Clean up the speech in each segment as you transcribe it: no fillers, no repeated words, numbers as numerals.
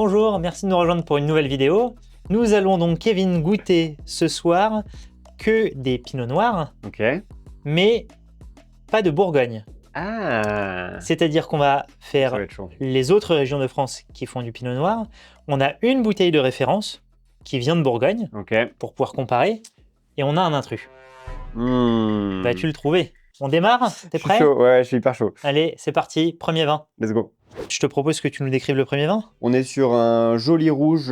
Bonjour, merci de nous rejoindre pour une nouvelle vidéo. Nous allons donc, Kevin, goûter ce soir que des pinots noirs, Ok. mais pas de Bourgogne. Ah, C'est-à-dire qu'on va ça faire va être chaud. les autres régions de France qui font du pinot noir. On a une bouteille de référence qui vient de Bourgogne Ok. pour pouvoir comparer, et on a un intrus. Hmm. Vas-tu le trouver? On démarre? T'es Je suis prêt? chaud, ouais, je suis hyper chaud. Allez, c'est parti, premier vin. Let's go. Je te propose que tu nous décrives le premier vin. On est sur un joli rouge,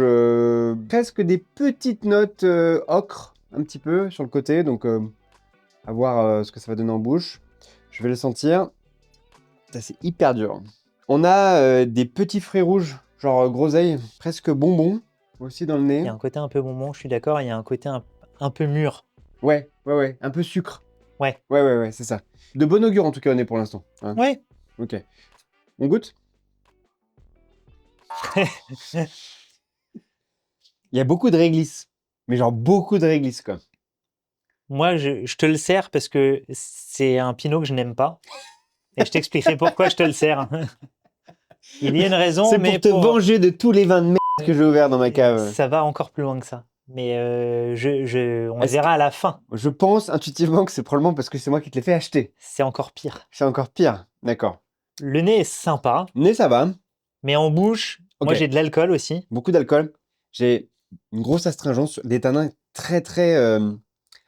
presque des petites notes ocre, un petit peu sur le côté, donc à voir ce que ça va donner en bouche. Je vais le sentir. Ça, c'est hyper dur. On a des petits fruits rouges, genre groseille, presque bonbons, aussi dans le Il nez. y a un côté un peu bonbon, je suis d'accord, il y a un côté un peu mûr. Ouais, un peu sucre. Ouais. Ouais, c'est ça. De bon augure en tout cas au nez pour l'instant. Hein. Ouais. Ok. On goûte? Il y a beaucoup de réglisse. Mais genre beaucoup de réglisse, quoi. Moi, je te le sers parce que c'est un pinot que je n'aime pas. Et je t'expliquerai pourquoi je te le sers. Il y a une raison, C'est mais pour te venger de tous les vins de merde que j'ai ouverts dans ma cave. ça va encore plus loin que ça. Mais on Est-ce verra à la fin. Je pense intuitivement que c'est probablement parce que c'est moi qui te l'ai fait acheter. C'est encore pire. C'est encore pire. D'accord. Le nez est sympa, Mais ça va. mais en bouche, moi Ok. j'ai de l'alcool aussi. Beaucoup d'alcool. J'ai une grosse astringence. Des tanins très, très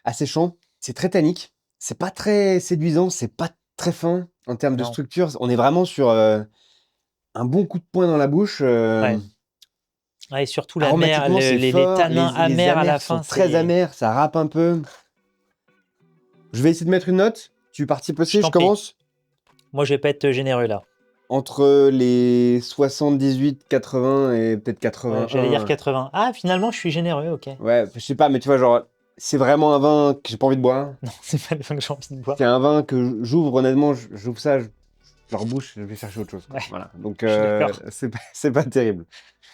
asséchants. C'est très tannique. C'est pas très séduisant. C'est pas très fin en termes de Non. structure. On est vraiment sur un bon coup de poing dans la bouche. Ouais. Ouais, et surtout la mer, Aromatiquement, c'est les fort. tanins amers à la fin. sont très amers. Ça râpe un peu. Je vais essayer de mettre une note. Tu participes aussi, Je je t'en prie. commence. Moi je vais pas être généreux là. Entre les 78, 80 et peut-être 81. Ouais, j'allais dire 80. Ah, finalement je suis généreux, ok. Ouais, je sais pas, mais tu vois, genre, c'est vraiment un vin que j'ai pas envie de boire. Non, c'est pas le vin que j'ai envie de boire. C'est un vin que j'ouvre, honnêtement, j'ouvre ça, je le rebouche, je vais chercher autre chose. Ouais. Voilà, donc Je suis d'accord. c'est pas terrible.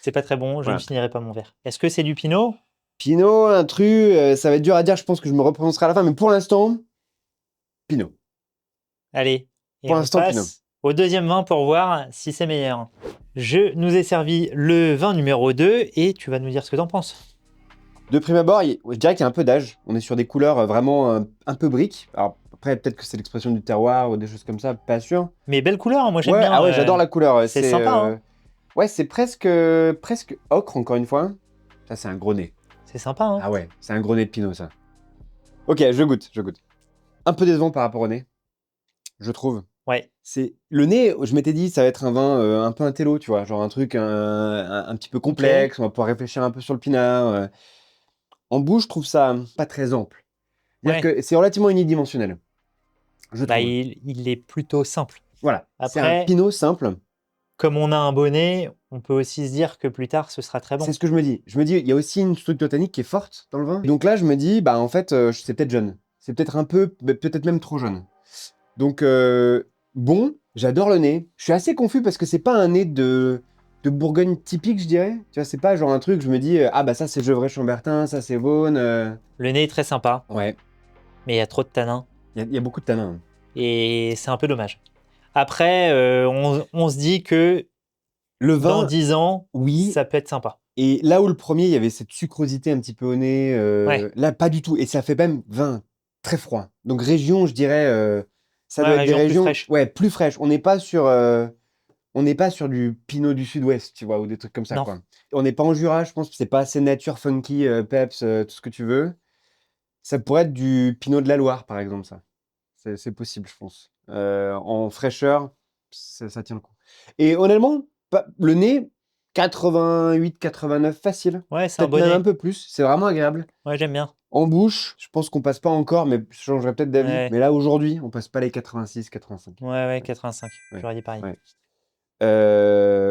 C'est pas très bon, je Voilà. ne finirai pas mon verre. Est-ce que c'est du pinot? Pinot, intrus, ça va être dur à dire, je pense que je me reprononcerai à la fin, mais pour l'instant, Pinot. Allez, et Pour on l'instant, passe Pinot. au deuxième vin pour voir si c'est meilleur. Je nous ai servi le vin numéro 2 et tu vas nous dire ce que t'en penses. De prime abord, je dirais qu'il y a un peu d'âge. On est sur des couleurs vraiment un peu briques. Alors après, peut-être que c'est l'expression du terroir ou des choses comme ça, pas sûr. Mais belle couleur, moi j'aime Ouais, bien. ah ouais, j'adore la couleur. c'est sympa, hein. Ouais, c'est presque ocre, encore une fois. Ça, c'est un gros nez. C'est sympa, hein. Ah ouais, c'est un gros nez de Pinot, ça. Ok, je goûte. Un peu décevant par rapport au nez, je trouve. Ouais. C'est le nez, je m'étais dit, ça va être un vin un peu intello, tu vois, genre un truc un petit peu complexe, on va pouvoir réfléchir un peu sur le pinard. En bouche, je trouve ça pas très ample. C'est-à-dire Ouais. que c'est relativement unidimensionnel, je Bah, trouve. il est plutôt simple. Voilà, c'est un Après, pinot simple. comme on a un bonnet, on peut aussi se dire que plus tard ce sera très bon. C'est ce que je me dis. Je me dis, il y a aussi une structure tannique qui est forte dans le vin. Donc là, je me dis, bah en fait, c'est peut-être jeune. C'est peut-être un peu, peut-être même trop jeune. Donc bon, j'adore le nez. Je suis assez confus parce que c'est pas un nez de Bourgogne typique, je dirais. Tu vois, c'est pas genre un truc, je me dis, ah bah ça c'est Gevrey-Chambertin, ça c'est Vaune. Le nez est très sympa, Ouais, mais il y a trop de tanins il y a beaucoup de tanins. et c'est un peu dommage. Après, on se dit que Le dans vin, 10 ans, oui. ça peut être sympa. Et là où le premier, il y avait cette sucrosité un petit peu au nez, Ouais. là pas du tout. Et ça fait même vin très froid. Donc région, je dirais, ça Ouais, doit être des région plus régions, fraîche. ouais, plus fraîches. On n'est pas sur du Pinot du Sud-Ouest, tu vois, ou des trucs comme ça, Non. quoi. On n'est pas en Jura, je pense que c'est pas assez nature, funky, peps, tout ce que tu veux. Ça pourrait être du Pinot de la Loire, par exemple, ça. C'est possible, je pense. En fraîcheur, ça tient le coup. Et honnêtement, le nez, 88, 89, facile. Ouais, c'est un Peut-être même un bonnet. peu plus. C'est vraiment agréable. Ouais, j'aime bien. En bouche, je pense qu'on passe pas encore, mais je changerais peut-être d'avis. Ouais. Mais là, aujourd'hui, on passe pas les 86, 85. Ouais, 85. Ouais. J'aurais dit pareil. Ouais.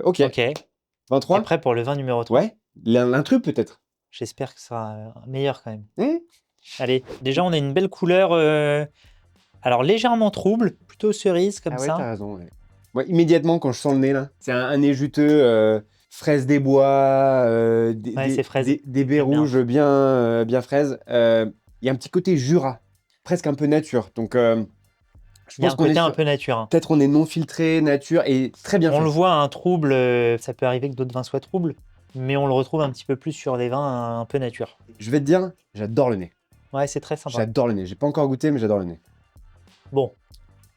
Ok. Ok. Et 23? prêt pour le vin numéro 3. Ouais. L'intrus, peut-être. J'espère que ce sera meilleur quand même. Eh. Allez, déjà on a une belle couleur, alors légèrement trouble, plutôt cerise comme Ah ouais, ça. t'as raison. Ouais. Ouais, immédiatement, quand je sens le nez, là, c'est un nez juteux, fraise des bois, Ouais, c'est fraise. des baies J'aime bien. rouges bien fraises. Il y a un petit côté Jura, presque un peu nature. Donc, je Je Il y a pense un qu'on est côté un sur... peu nature, hein. Peut-être on est non filtré, nature, et très bien On fait. le voit, un trouble, ça peut arriver que d'autres vins soient troubles, mais on le retrouve un petit peu plus sur les vins un peu nature. Je vais te dire, j'adore le nez. Ouais, c'est très sympa. J'adore le nez. J'ai pas encore goûté, mais j'adore le nez. Bon,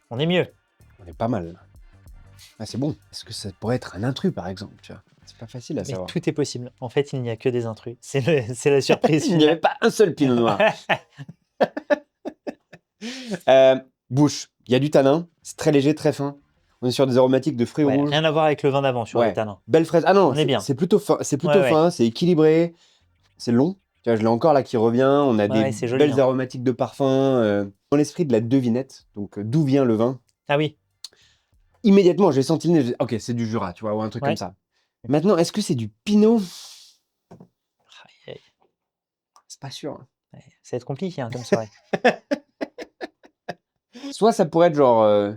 on est mieux. On est pas mal, là. Ah, c'est bon. Est-ce que ça pourrait être un intrus, par exemple, tu vois? C'est pas facile à Mais savoir. tout est possible. En fait, il n'y a que des intrus. C'est la surprise Il n'y avait finale. pas un seul pinot noir. Bouche, il y a du tanin. C'est très léger, très fin. On est sur des aromatiques de fruits Ouais, rouges. rien à voir avec le vin d'avant sur Ouais. les tanins. Belle fraise. Ah non, On est bien. c'est plutôt fin, Ouais, ouais. c'est équilibré, c'est long. Tu vois, je l'ai encore là qui revient. On a Ouais, des c'est joli, belles hein. aromatiques de parfum. Dans l'esprit de la devinette, donc d'où vient le vin. Ah oui, Immédiatement, j'ai senti le nez. Ok, c'est du Jura, tu vois, ou un truc ouais. comme ça. Maintenant, est-ce que c'est du Pinot? Aïe, aïe. C'est pas sûr, hein. Ouais, ça va être compliqué hein, comme soirée. Soit ça pourrait être genre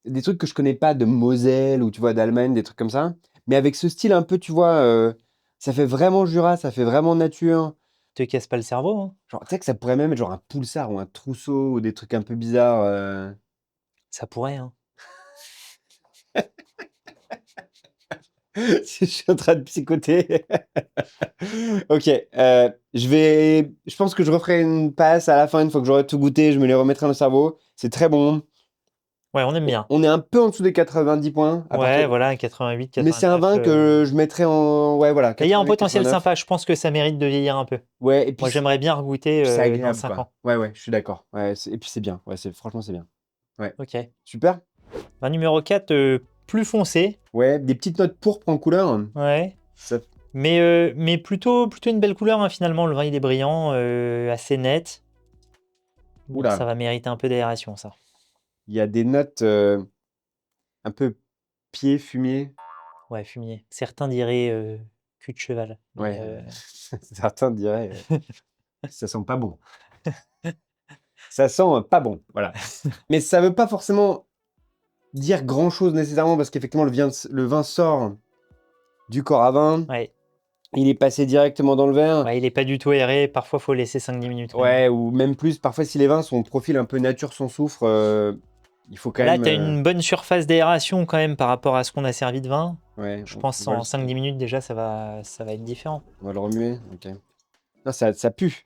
des trucs que je connais pas de Moselle ou tu vois d'Allemagne, des trucs comme ça. Mais avec ce style un peu, tu vois, ça fait vraiment Jura, ça fait vraiment nature. Te casse pas le cerveau, hein. Genre, tu sais que ça pourrait même être genre un Poulsard ou un Trousseau ou des trucs un peu bizarres. Ça pourrait, hein. Je suis en train de psychoter. Ok, je pense que je referai une passe à la fin une fois que j'aurai tout goûté, je me les remettrai dans le cerveau. C'est très bon. Ouais, on aime bien. On est un peu en dessous des 90 points. Ouais, voilà, 88, Mais c'est un 89. vin que je mettrais en. Ouais, voilà. Il y a un 88, potentiel 89. sympa. Je pense que ça mérite de vieillir un peu. Ouais, et puis Moi, j'aimerais bien regoûter c'est dans agréable, 5 quoi. ans. Ouais, je suis d'accord. Ouais, et puis c'est bien. Ouais, franchement, c'est bien. Ouais. Ok. Super. Vin numéro 4, plus foncé. Ouais, des petites notes pourpres en couleur. Ouais. Ça- Mais plutôt une belle couleur, hein, finalement. Le vin, il est brillant, assez net. Bon, Oula. ça va mériter un peu d'aération, ça. Il y a des notes un peu pied, fumier. Ouais, fumier. Certains diraient cul de cheval. Mais, Ouais. Certains diraient ça sent pas bon. Ça sent pas bon, voilà. Mais ça veut pas forcément dire grand-chose nécessairement parce qu'effectivement, le vin sort du corps à vin. ouais. Il est passé directement dans le verre. Ouais, il est pas du tout aéré. Parfois, faut laisser 5-10 minutes. quand même. Ouais, ou même plus. Parfois, si les vins sont profil un peu nature sans soufre, il faut quand Là, même. tu as une bonne surface d'aération quand même par rapport à ce qu'on a servi de vin. Ouais, Je pense en 5-10 minutes déjà, ça va être différent. On va le remuer. Ok. Non, ça pue.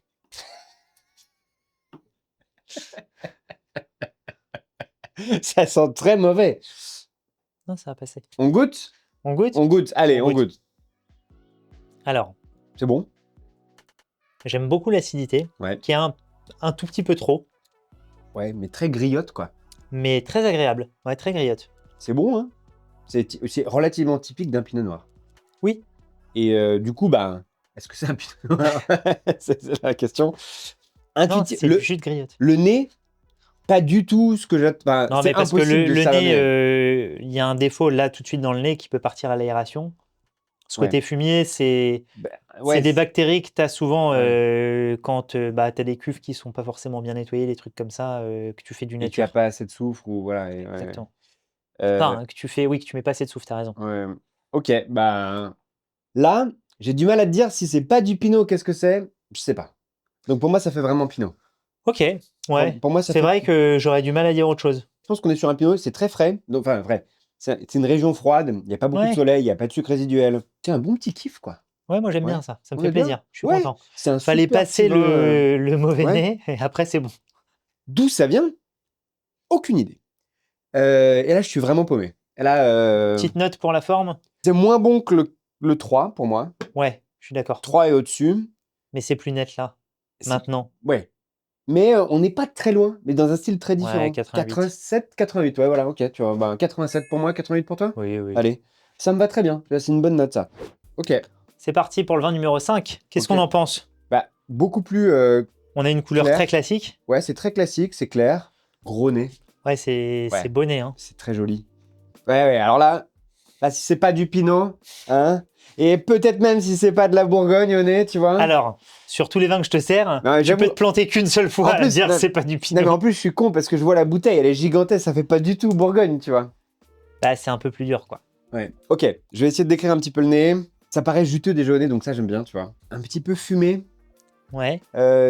Ça sent très mauvais. Non, ça va passer. On goûte? On goûte? On goûte. Allez, On on goûte. Alors, C'est bon? j'aime beaucoup l'acidité, Ouais. qui est un tout petit peu trop, Ouais, mais très griotte, quoi. mais très agréable. Ouais, très griotte. C'est bon, hein? C'est relativement typique d'un pinot noir. Oui. Et du coup, bah, est-ce que c'est un pinot noir? C'est la question. Non, c'est du jus de griotte. Le nez, pas du tout ce que j'attends. Non, C'est mais parce que impossible de le savoir. nez, il y a un défaut là tout de suite dans le nez qui peut partir à l'aération. Ce Ouais. côté fumier, c'est des bactéries que tu as souvent quand tu as des cuves qui sont pas forcément bien nettoyées, des trucs comme ça, que tu fais du Et qu'il n'y a nature. pas assez de soufre ou voilà. Ouais. Exactement. Euh, Enfin, que tu fais, oui, que tu mets pas assez de soufre, t'as raison. ouais. Ok, bah là, j'ai du mal à te dire si c'est pas du pinot, qu'est-ce que c'est? Je sais pas. Donc pour moi, ça fait vraiment pinot. Ok, ouais. Pour moi, ça C'est fait. vrai que j'aurais du mal à dire autre chose. Je pense qu'on est sur un pinot, c'est très frais. Donc, enfin, vrai. C'est une région froide, il n'y a pas beaucoup de Ouais. soleil, il n'y a pas de sucre résiduel. C'est un bon petit kiff, quoi. Ouais, moi j'aime Ouais. bien ça. Ça me On fait est bien? plaisir. Je suis Ouais. content. C'est un Fallait super passer petit vin, le mauvais ouais. nez et après c'est bon. D'où ça vient? Aucune idée. Et là, je suis vraiment paumé. Et là, Petite note pour la forme. c'est moins bon que le 3 pour moi. Ouais, je suis d'accord. 3 est au-dessus. Mais c'est plus net là. C'est- Maintenant. Ouais. Mais on n'est pas très loin, mais dans un style très différent. Ouais, 88. 87, 88, ouais, voilà, ok, tu vois. Bah, 87 pour moi, 88 pour toi? Oui, oui. Allez, ça me va très bien. C'est une bonne note, ça. Ok. C'est parti pour le vin numéro 5. Qu'est-ce Ok. qu'on en pense? Bah, beaucoup plus. On a une couleur Clair. très classique. Ouais, c'est très classique, c'est clair. Gros nez, Ouais, c'est Ouais. beau nez. Hein. c'est très joli. Ouais, alors là, si c'est pas du Pinot, hein, et peut-être même si c'est pas de la Bourgogne au nez, tu vois. Alors, sur tous les vins que je te sers, Non, mais tu j'avoue- peux te planter qu'une seule fois En à plus, dire non- que c'est pas du Non, pinot. mais en plus, je suis con parce que je vois la bouteille, elle est gigantesque, ça fait pas du tout Bourgogne, tu vois. Bah, c'est un peu plus dur, quoi. Ouais. Ok, je vais essayer de décrire un petit peu le nez. Ça paraît juteux déjà au nez, donc ça j'aime bien, tu vois. Un petit peu fumé. Ouais,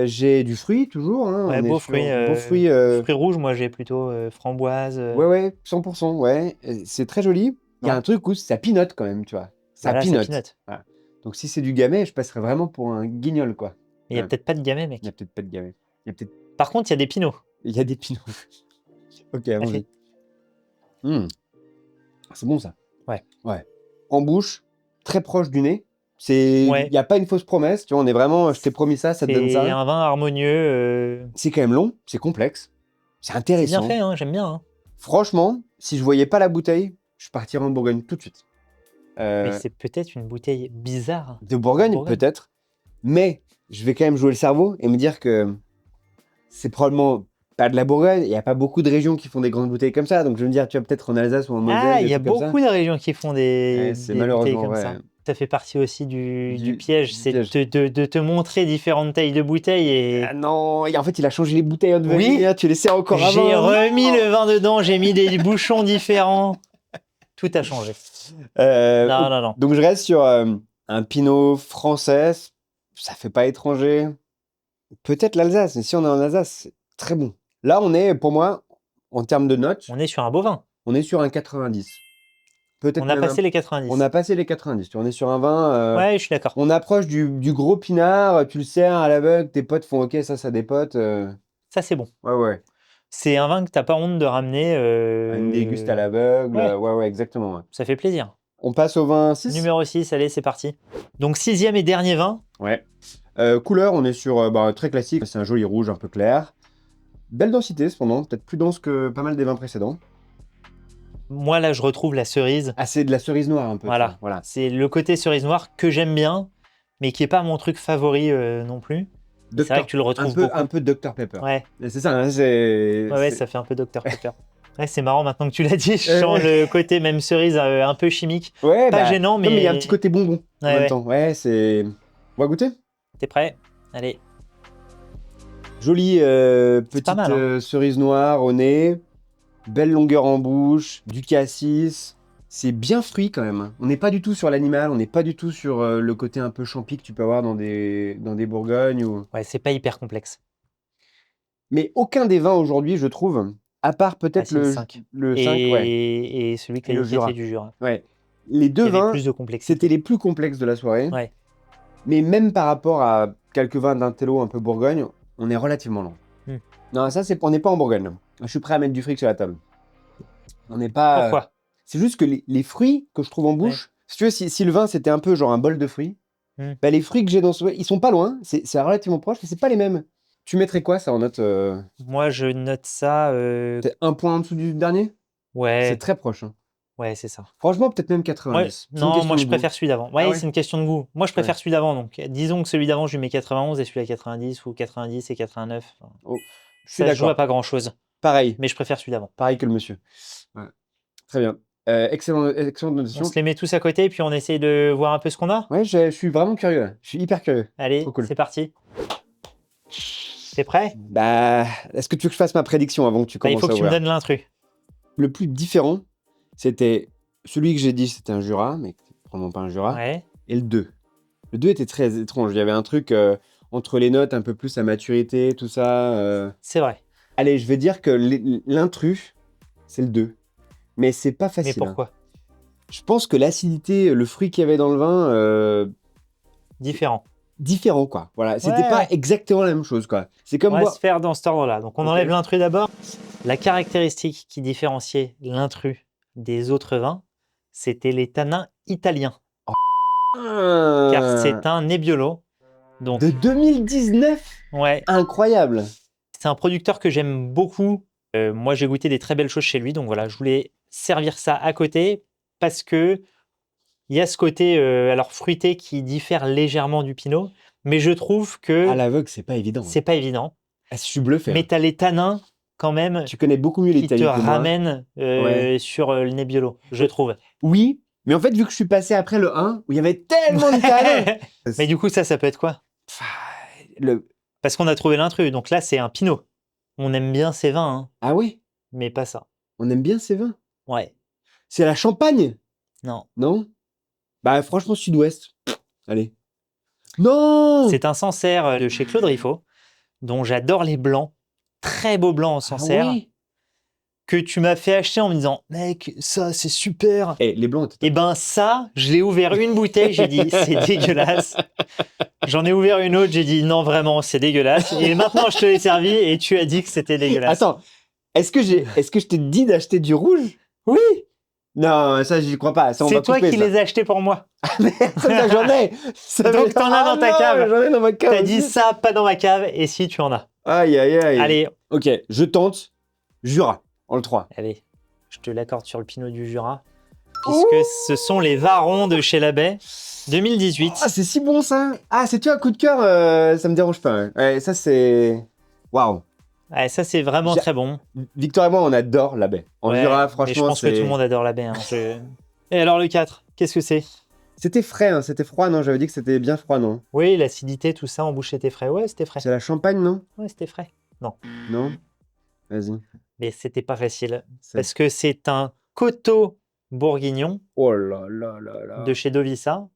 J'ai du fruit toujours, hein, ouais, on est beau sur fruit. beau fruit, Fruits rouges, moi j'ai plutôt framboise. ouais, ouais, 100 ouais, c'est très joli. Il y a Ouais, un truc où ça pinote quand même, tu vois? Ça voilà, ça pinote. pinote. Voilà. Donc si c'est du gamay, je passerais vraiment pour un guignol, quoi. Mais il y a Ouais, peut-être pas de gamay, il y a mec. peut-être pas de gamay. Il y a peut-être Par contre, il y a des pinots. il y a des pinots. OK, allons-y. Allez. Mmh, c'est bon ça. Ouais. Ouais. En bouche, très proche du nez. Il Ouais. y a pas une fausse promesse, tu vois? On est vraiment: «Je t'ai promis ça, ça te donne C'est ça». un vin harmonieux. C'est quand même long, c'est complexe, c'est C'est bien intéressant. fait, hein, j'aime bien. Hein. Franchement, si je voyais pas la bouteille, je partirais en Bourgogne tout de suite. Mais Heu, c'est peut-être une bouteille bizarre de pour Bourgogne, Bourgogne. peut-être, mais je vais quand même jouer le cerveau et me dire que c'est probablement pas de la Bourgogne. Il y a pas beaucoup de régions qui font des grandes bouteilles comme ça, donc je vais me dire, tu vois, peut-être en Alsace ou en Moselle, Ah, il des y a trucs comme ça. beaucoup de régions qui font Ouais, c'est des bouteilles malheureusement comme vrai. ça. Ça fait partie aussi du piège, Du c'est piège. de te montrer différentes tailles de bouteilles Ah et non, et en fait, il a changé les bouteilles à oui, devenir, tu les sers encore j'ai avant. remis le vin dedans, j'ai mis des bouchons différents. Tout a changé. Non, OK, non, non. donc je reste sur, un pinot français, ça fait pas étranger. Peut-être l'Alsace, mais si on est en Alsace, c'est très bon. Là, on est, pour moi, en termes de notes, On est sur un beau vin. on est sur un 90. Peut-être On a même passé les on 90. a passé les 90. Tu vois, on est sur un vin, Ouais, je suis d'accord. on approche du gros pinard, tu le sers à l'aveugle, tes potes font OK, ça dépote. Ça, c'est bon. Ouais, ouais. C'est un vin que t'as pas honte de ramener. Une déguste à l'aveugle, Ouais, ouais, ouais, exactement, ouais. ça fait plaisir. On passe au vin 6? Numéro 6, allez, c'est parti. Donc, sixième et dernier vin. Ouais. Couleur, on est sur, très classique, c'est un joli rouge un peu clair. Belle densité cependant, peut-être plus dense que pas mal des vins précédents. Moi, là, je retrouve la cerise. Ah, c'est de la cerise noire un peu, tu vois? Voilà. Voilà. C'est le côté cerise noire que j'aime bien, mais qui est pas mon truc favori non plus. Et c'est vrai Docteur que tu le retrouves un beaucoup. peu Dr Pepper. Ouais, Et c'est ça, hein, c'est ouais, ouais, ça fait un peu Dr Pepper. Ouais, c'est marrant maintenant que tu l'as dit. Je sens le côté même cerise un peu chimique. ouais, Pas bah, gênant, non, mais il y a un petit mais. côté bonbon en Ouais, même ouais. temps. Ouais, c'est on va goûter? T'es prêt? Allez, Jolie, c'est pas petite, mal, hein. cerise noire au nez, belle longueur en bouche, du cassis. C'est bien fruit quand même, hein. On n'est pas du tout sur l'animal, on n'est pas du tout sur, le côté un peu champi que tu peux avoir dans des Bourgognes ou Ouais, c'est pas hyper complexe. mais aucun des vins aujourd'hui, je trouve, à part Ah peut-être si, 5. le 5, ouais, Et celui qui et a le été fait Jura. du Jura, Ouais. Les 2 qui avait vins, plus de c'était complexité. les plus complexes de la soirée, Ouais. mais même par rapport à quelques vins d'un télo un peu Bourgogne, on est relativement lent. Hmm. Non, ça c'est on n'est pas en Bourgogne, là. Je suis prêt à mettre du fric sur la table. On n'est pas, Pourquoi? c'est juste que les fruits que je trouve en Ouais. bouche, si tu veux, si le vin c'était un peu genre un bol de fruits, Hmm. bah, les fruits que j'ai dans ce ils sont pas loin, c'est relativement proche, mais c'est pas les mêmes. Tu mettrais quoi ça en note, Moi, je note ça. peut-être 1 point en dessous du dernier? C'est Ouais, très proche, hein. ouais, c'est ça. Franchement, peut-être même Moi, 90. C'est une non, moi question de je goût. préfère celui d'avant. Ah Ouais, ouais? c'est une question de goût. Moi, je Ouais. préfère celui d'avant. Donc, disons que celui d'avant, je lui mets 91 et celui à 90 ou 90 et 89. Enfin, Oh, je suis ça se joue à d'accord. pas grand-chose. Pareil, Mais je préfère celui d'avant. pareil que le monsieur. Ouais. Très bien. Excellente On notation. se les met tous à côté et puis on essaye de voir un peu ce qu'on a. Ouais, je suis vraiment curieux là. Je suis hyper curieux. Trop Allez, cool. c'est parti. T'es prêt? Bah, est-ce que tu veux que je fasse ma prédiction avant que tu Bah, il faut commences que à tu me ouvrir? donnes l'intrus. Le plus différent, c'était celui que j'ai dit, c'était un Jura, mais c'est probablement pas un Jura, Ouais, et le 2. Le 2 était très étrange. Il y avait un truc entre les notes, un peu plus à maturité, tout ça. c'est vrai. Allez, je vais dire que l'intrus, c'est le 2. Mais c'est pas Mais facile, hein. pourquoi? Je pense que l'acidité, le fruit qu'il y avait dans le vin, Différent. différent, quoi. Voilà, c'était pas Ouais, exactement la même chose, quoi. C'est comme on va se moi. faire dans cet ordre-là. Donc, on Ok. enlève l'intrus d'abord. La caractéristique qui différenciait l'intrus des autres vins, c'était les tanins italiens. Car Ah, c'est un Nebbiolo. de Donc, 2019? ouais, Incroyable. c'est un producteur que j'aime beaucoup. Moi, j'ai goûté des très belles choses chez lui. Donc, voilà, je voulais servir ça à côté parce que il y a ce côté alors fruité qui diffère légèrement du Pinot. Mais je trouve À que l'aveugle, c'est pas évident, hein. c'est pas évident. Ah, je suis bluffé, Mais hein. tu as les tanins quand même Tu connais beaucoup mieux qui te l'Italie que moi. ramènent Ouais. sur le Nebbiolo, je trouve. Oui, mais en fait, vu que je suis passé après le 1, où il y avait tellement de tanins. Mais du coup, ça peut être quoi? Pff, le... Parce qu'on a trouvé l'intrus. Donc là, c'est un Pinot. On aime bien ces vins, hein, Ah ouais, mais pas ça. on aime bien ces vins. Ouais, C'est la Champagne, non. non? Bah franchement, Sud-Ouest. Allez. Non! C'est un Sancerre de chez Claude Riffaut, dont j'adore les blancs, très beaux blancs en Ah Sancerre, ouais? que tu m'as fait acheter en me disant, mec, ça c'est super. Eh, les blancs étaient Et ben ça, je l'ai ouvert une bouteille, j'ai dit, c'est dégueulasse. J'en ai ouvert une autre, j'ai dit, non, vraiment, c'est dégueulasse. Et maintenant, je te l'ai servi et tu as dit que c'était dégueulasse. Attends, est-ce que je t'ai dit d'acheter du rouge? Oui, Non, ça, j'y crois pas. Ça, on va c'est toi couper, qui ça. les as achetés pour moi. Ça, j'en ai. Donc, t'en as dans ta cave. J'en ai dans ma cave T'as dit aussi. ça, pas dans ma cave, et si tu en as. Aïe, aïe, aïe. Allez, Ok, je tente Jura en le 3. allez, je te l'accorde sur le Pinot du Jura, puisque ce sont les Varons de chez Labay, 2018. Ah, c'est si bon, ça. Ah, c'est tu un coup de cœur, ça me dérange pas. Ouais, ça, c'est... Waouh. Ouais, ça, c'est vraiment J'a- très bon. Victor et moi, on adore la baie. En Ouais, Jura, mais franchement, je pense que tout le monde adore Labay. Hein. Et alors, le 4, qu'est-ce que c'est? C'était frais, hein, c'était froid, non? J'avais dit que c'était bien froid, non? Oui, l'acidité, tout ça en bouche, c'était frais. Ouais, c'était frais. C'est la champagne, non? Ouais, c'était frais. Non? Vas-y. Mais c'était pas facile. C'est- Parce que c'est un coteau bourguignon Oh là là là là. de chez Dovissa.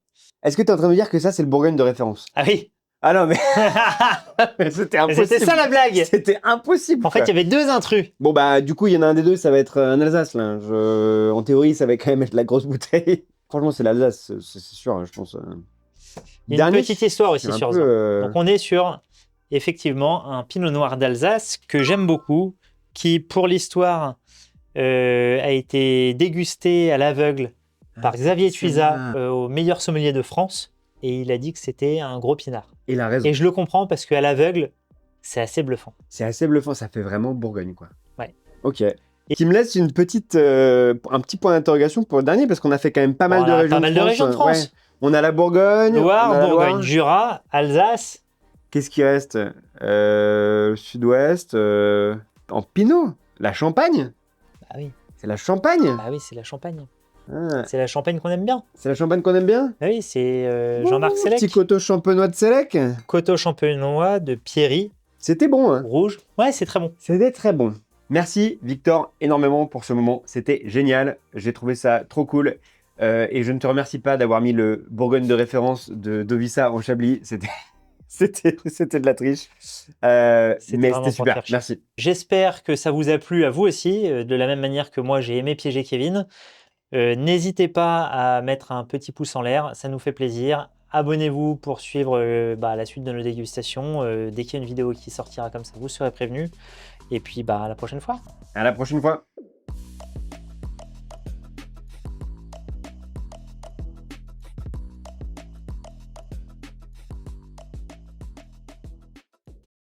Est-ce que tu es en train de me dire que ça, c'est le Bourgogne de référence? Ah oui. Ah non, mais mais c'était impossible. C'était ça la blague. C'était impossible. En fait, il quoi. y avait deux intrus. Bon, bah, du coup, il y en a un des deux, ça va être un Alsace, là. En théorie, ça va quand même être la grosse bouteille. Franchement, c'est l'Alsace, c'est sûr, hein, je pense. Il y a une petite histoire aussi c'est un sur peu, ça. Donc on est sur effectivement un Pinot Noir d'Alsace que j'aime beaucoup, qui pour l'histoire a été dégusté à l'aveugle par Xavier Tuisa au meilleur sommelier de France, et il a dit que c'était un gros pinard. Il a raison. Et je le comprends parce qu'à l'aveugle, c'est assez bluffant. C'est assez bluffant, ça fait vraiment Bourgogne, quoi. Ouais. Ok. Qui me laisse un petit point d'interrogation pour le dernier, parce qu'on a fait quand même pas mal Bon, de on a régions pas mal de régions de France. Ouais. On a la Bourgogne, on Loire, a la Bourgogne, Loire. Jura, Alsace. Qu'est-ce qui reste Sud-Ouest, en Pinot, la Champagne. Bah oui, C'est la Champagne. bah oui, c'est la Champagne. Ah, C'est la Champagne qu'on aime bien. c'est la Champagne qu'on aime bien. Bah oui, c'est Jean-Marc Sélec. Petit coteau champenois de Sélec. Coteau champenois de Pierry, C'était bon, hein. rouge. Ouais, c'est très bon. C'était très bon. Merci Victor énormément pour ce moment. C'était génial. J'ai trouvé ça trop cool. Et je ne te remercie pas d'avoir mis le Bourgogne de référence de Dovissa en Chablis. C'était de la triche. Mais vraiment c'était pour super. te faire chier. Merci. J'espère que ça vous a plu à vous aussi, de la même manière que moi j'ai aimé piéger Kevin. N'hésitez pas à mettre un petit pouce en l'air, ça nous fait plaisir. Abonnez-vous pour suivre la suite de nos dégustations. Dès qu'il y a une vidéo qui sortira comme ça, vous serez prévenus. Et puis à la prochaine fois. À la prochaine fois.